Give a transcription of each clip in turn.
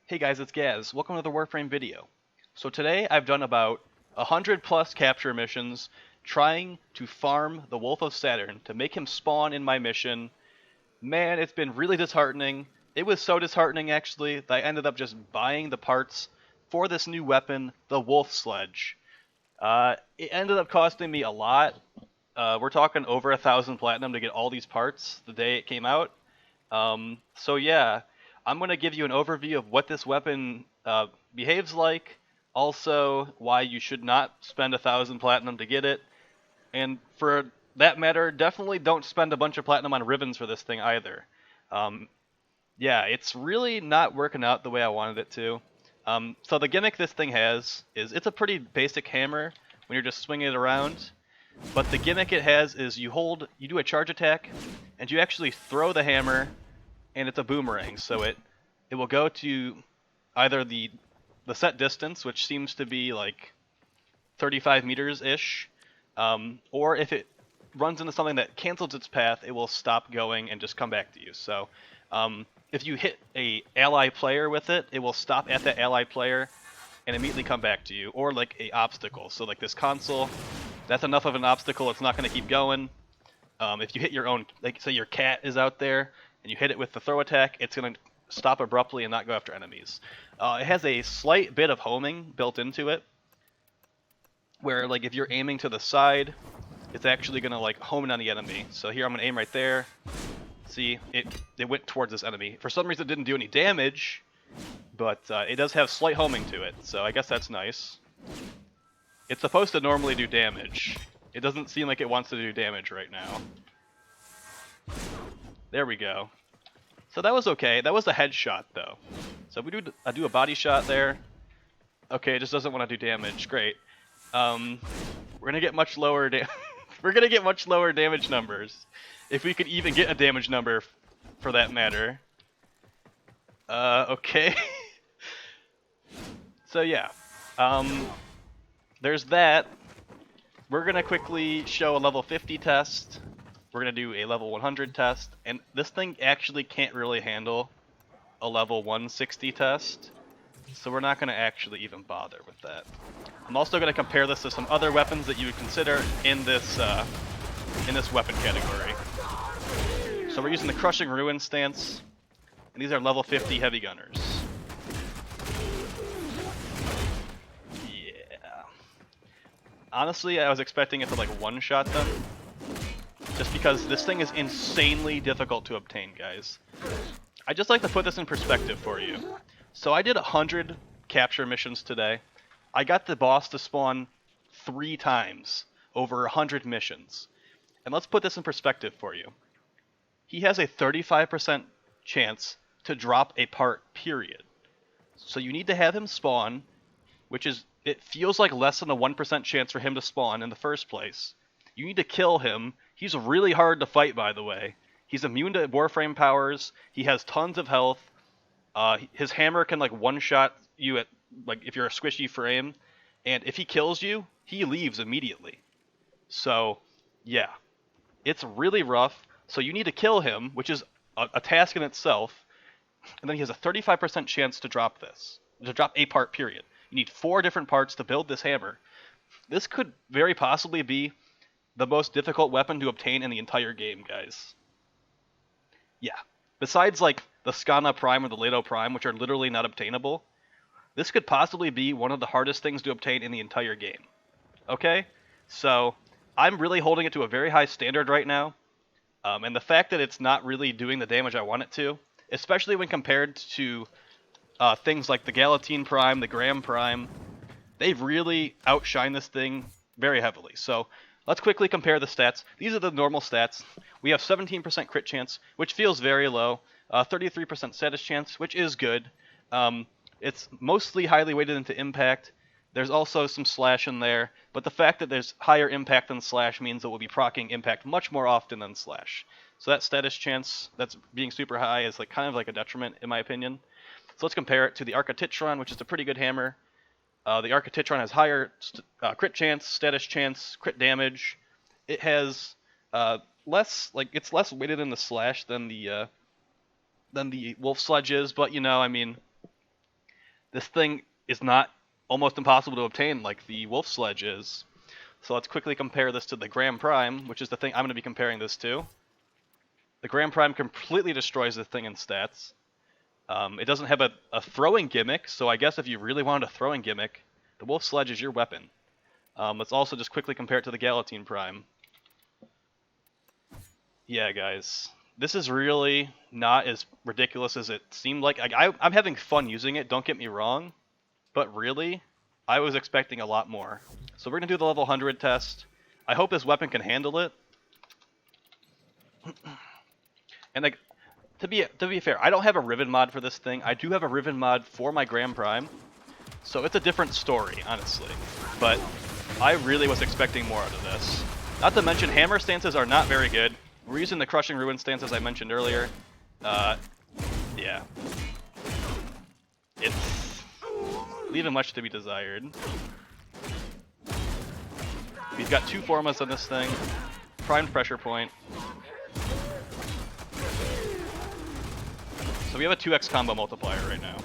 Hey guys, it's Gaz. Welcome to the Warframe video. So today I've done about 100 plus capture missions trying to farm the Wolf of Saturn to make him spawn in my mission. Man, it's been really disheartening. It was so disheartening actually that I ended up just buying the parts for this new weapon, the Wolf Sledge. It ended up costing me a lot. We're talking over 1,000 platinum to get all these parts the day it came out. So yeah, I'm going to give you an overview of what this weapon behaves like, also why you should not spend 1,000 platinum to get it, and for that matter, definitely don't spend a bunch of platinum on rivens for this thing either. Um, yeah, it's really not working out the way I wanted it to. So the gimmick this thing has is it's a pretty basic hammer when you're just swinging it around. But the gimmick it has is you do a charge attack, and you actually throw the hammer, and it's a boomerang. So it will go to either the set distance, which seems to be like 35 meters ish, or if it runs into something that cancels its path, it will stop going and just come back to you. So if you hit a ally player with it, it will stop at that ally player and immediately come back to you, or like a obstacle. So like this console, that's enough of an obstacle, it's not going to keep going. If you hit your own, like say your cat is out there, and you hit it with the throw attack, it's going to stop abruptly and not go after enemies. It has a slight bit of homing built into it, where like if you're aiming to the side, it's actually going to like home in on the enemy. So here I'm going to aim right there. See, it went towards this enemy. For some reason it didn't do any damage, but it does have slight homing to it, so I guess that's nice. It's supposed to normally do damage. It doesn't seem like it wants to do damage right now. There we go. So that was okay. That was a headshot though. So if I do a body shot there. Okay, it just doesn't want to do damage. Great. We're gonna get much lower. We're gonna get much lower damage numbers, if we could even get a damage number, for that matter. Okay. So yeah. There's that. We're gonna quickly show a level 50 test. We're gonna do a level 100 test, and this thing actually can't really handle a level 160 test, so we're not gonna actually even bother with that. I'm also gonna compare this to some other weapons that you would consider in this weapon category. So we're using the Crushing Ruin stance, and these are level 50 heavy gunners. Honestly, I was expecting it to like one-shot them, just because this thing is insanely difficult to obtain, guys. I just like to put this in perspective for you. So I did 100 capture missions today. I got the boss to spawn 3 times over 100 missions. And let's put this in perspective for you. He has a 35% chance to drop a part, period. So you need to have him spawn, which is, it feels like less than a 1% chance for him to spawn in the first place. You need to kill him. He's really hard to fight, by the way. He's immune to Warframe powers. He has tons of health. His hammer can like one-shot you at, like, if you're a squishy frame. And if he kills you, he leaves immediately. So, yeah. It's really rough. So you need to kill him, which is a task in itself. And then he has a 35% chance to drop this. To drop a part, period. You need 4 different parts to build this hammer. This could very possibly be the most difficult weapon to obtain in the entire game, guys. Yeah. Besides, like, the Skana Prime or the Leto Prime, which are literally not obtainable, this could possibly be one of the hardest things to obtain in the entire game. Okay? So, I'm really holding it to a very high standard right now. And the fact that it's not really doing the damage I want it to, especially when compared to things like the Galatine Prime, the Graham Prime, they've really outshined this thing very heavily. So let's quickly compare the stats. These are the normal stats. We have 17% crit chance, which feels very low. 33% status chance, which is good. It's mostly highly weighted into impact. There's also some slash in there, but the fact that there's higher impact than slash means that we'll be proccing impact much more often than slash. So that status chance that's being super high is like kind of like a detriment in my opinion. So let's compare it to the Archititron, which is a pretty good hammer. The Archititron has higher crit chance, status chance, crit damage. It has less, like, it's less weighted in the slash than the Wolf Sledge is, but you know, I mean, this thing is not almost impossible to obtain like the Wolf Sledge is. So let's quickly compare this to the Grand Prime, which is the thing I'm going to be comparing this to. The Grand Prime completely destroys this thing in stats. It doesn't have a throwing gimmick, so I guess if you really wanted a throwing gimmick, the Wolf Sledge is your weapon. Let's also just quickly compare it to the Galatine Prime. Yeah, guys. This is really not as ridiculous as it seemed like. I'm having fun using it, don't get me wrong. But really, I was expecting a lot more. So we're going to do the level 100 test. I hope this weapon can handle it. And like, to be fair, I don't have a riven mod for this thing. I do have a riven mod for my Grand Prime. So it's a different story, honestly. But I really was expecting more out of this. Not to mention, hammer stances are not very good. We're using the Crushing Ruin stance as I mentioned earlier. Yeah. It's leaving much to be desired. We've got 2 Formas on this thing. Primed Pressure Point. So we have a 2x combo multiplier right now.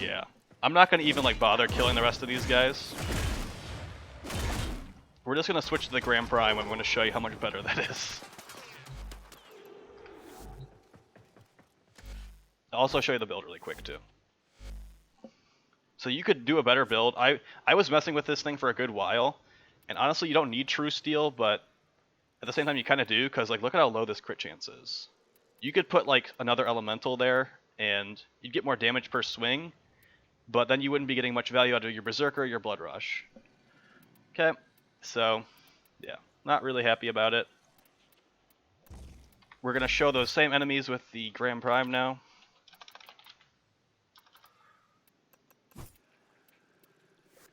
Yeah. I'm not going to even like bother killing the rest of these guys. We're just going to switch to the Grand Prime and I'm going to show you how much better that is. I'll also show you the build really quick too. So you could do a better build. I was messing with this thing for a good while, and honestly you don't need True Steel, but at the same time you kind of do, because like look at how low this crit chance is. You could put like another elemental there, and you'd get more damage per swing, but then you wouldn't be getting much value out of your Berserker or your Blood Rush. Okay, so yeah, not really happy about it. We're going to show those same enemies with the Grand Prime now.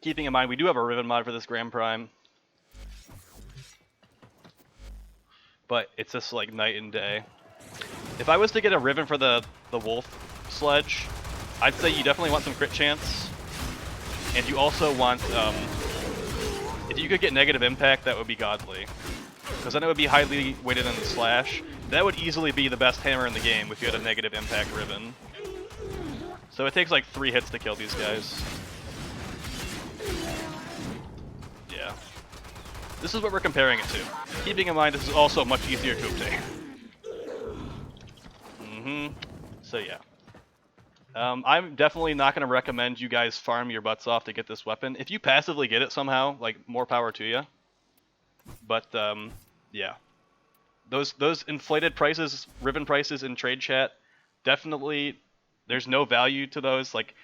Keeping in mind, we do have a Riven mod for this Grand Prime. But it's just like night and day. If I was to get a Riven for the Wolf Sledge, I'd say you definitely want some crit chance. And you also want, if you could get negative impact, that would be godly. Because then it would be highly weighted in the slash. That would easily be the best hammer in the game if you had a negative impact Riven. So it takes like 3 hits to kill these guys. Yeah. This is what we're comparing it to. Keeping in mind this is also much easier to obtain. So yeah. I'm definitely not going to recommend you guys farm your butts off to get this weapon. If you passively get it somehow, like, more power to you. But, yeah. Those inflated prices, Riven prices in trade chat, definitely, there's no value to those. Like,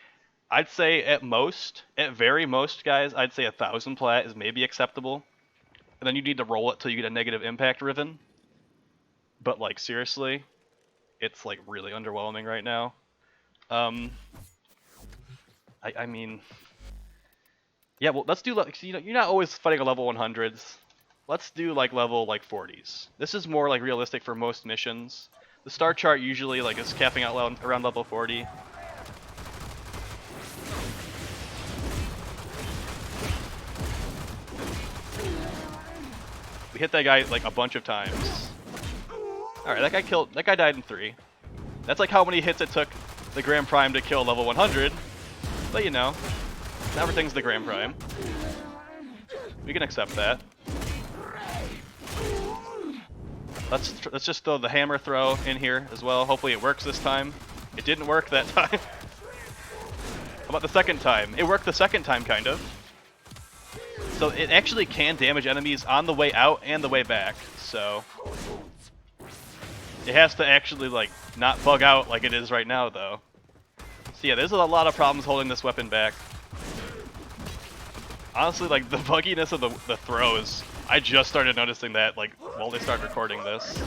I'd say at most, at very most, guys, I'd say 1,000 plat is maybe acceptable. And then you need to roll it till you get a negative impact Riven. But, like, seriously, it's, like, really underwhelming right now. I mean, yeah, well, let's do, like, you know, you're not always fighting a level 100s. Let's do, like, level, like, 40s. This is more, like, realistic for most missions. The star chart usually, like, is capping out around level 40. We hit that guy, like, a bunch of times. Alright, that guy died in 3. That's, like, how many hits it took the Grand Prime to kill level 100. But, you know, not everything's the Grand Prime. We can accept that. Let's just throw the hammer throw in here as well. Hopefully it works this time. It didn't work that time. How about the second time? It worked the second time, kind of. So it actually can damage enemies on the way out and the way back. So it has to actually, like, not bug out like it is right now, though. So yeah, there's a lot of problems holding this weapon back. Honestly, like, the bugginess of the throws, I just started noticing that, like, while they started recording this.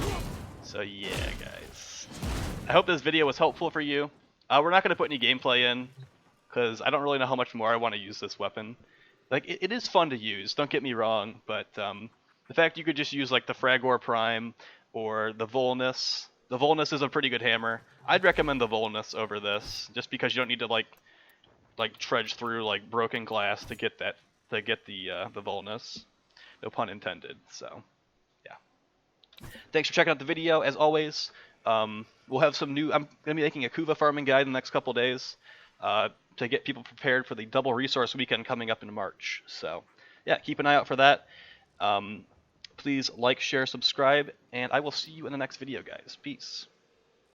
So yeah, guys. I hope this video was helpful for you. We're not going to put any gameplay in, because I don't really know how much more I want to use this weapon. Like, it is fun to use, don't get me wrong, but the fact you could just use, like, the Fragor Prime or the Volnus. The Volnus is a pretty good hammer. I'd recommend the Volnus over this, just because you don't need to, like trudge through, like, broken glass to get that, the Volnus. No pun intended, so, yeah. Thanks for checking out the video, as always. We'll have some new. I'm going to be making a Kuva farming guide in the next couple days to get people prepared for the double resource weekend coming up in March. So, yeah, keep an eye out for that. Please like, share, subscribe, and I will see you in the next video, guys. Peace.